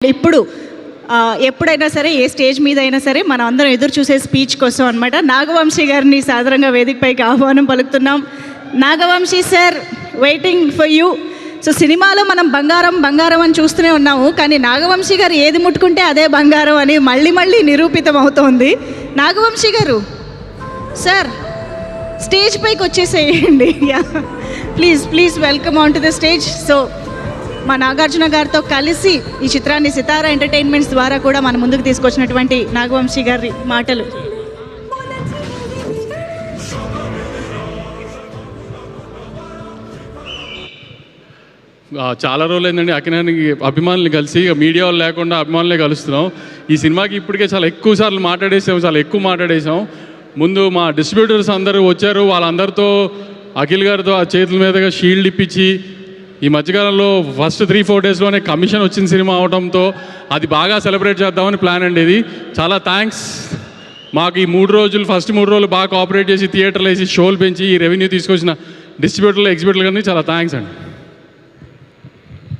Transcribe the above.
ఇప్పుడు ఎప్పుడైనా సరే ఏ స్టేజ్ మీద అయినా సరే మనం అందరం ఎదురు చూసే స్పీచ్ కోసం అనమాట నాగవంశీ గారిని సాధారణంగా వేదికపైకి ఆహ్వానం పలుకుతున్నాం. Nagavamsi sir, waiting for you. So సినిమాలో మనం బంగారం బంగారం అని చూస్తూనే ఉన్నాము, కానీ నాగవంశీ గారు ఏది ముట్టుకుంటే అదే బంగారం అని మళ్ళీ మళ్ళీ నిరూపితం అవుతోంది. నాగవంశీ గారు సార్, స్టేజ్ పైకి వచ్చేసేయండి. Please please welcome on to the stage. So మా నాగార్జున గారితో కలిసి ఈ చిత్రాన్ని సితారా ఎంటర్టైన్మెంట్స్ ద్వారా కూడా మన ముందుకు తీసుకొచ్చినటువంటి నాగవంశీ గారి మాటలు. చాలా రోజులు ఏంటండి అకినానికి అభిమానులు కలిసి, మీడియా వాళ్ళు లేకుండా అభిమానులే కలుస్తున్నాం. ఈ సినిమాకి ఇప్పటికే చాలా ఎక్కువ సార్లు మాట్లాడేసాం, చాలా ఎక్కువ మాట్లాడేసాం. ముందు మా డిస్ట్రిబ్యూటర్స్ అందరూ వచ్చారు, వాళ్ళందరితో అఖిల్ గారితో ఆ చేతుల మీదుగా షీల్డ్ ఇప్పించి, ఈ మధ్యకాలంలో ఫస్ట్ 3-4 డేస్లోనే కమిషన్ వచ్చిన సినిమా అవడంతో అది బాగా సెలబ్రేట్ చేద్దామని ప్లాన్ అండి. ఇది చాలా థ్యాంక్స్. మాకు ఈ ఫస్ట్ 3 రోజులు బాగా కోఆపరేట్ చేసి థియేటర్లు వేసి షోలు పెంచి ఈ రెవెన్యూ తీసుకొచ్చిన డిస్ట్రిబ్యూటర్లు, ఎగ్జిబ్యూటర్లు కానీ చాలా థ్యాంక్స్ అండి.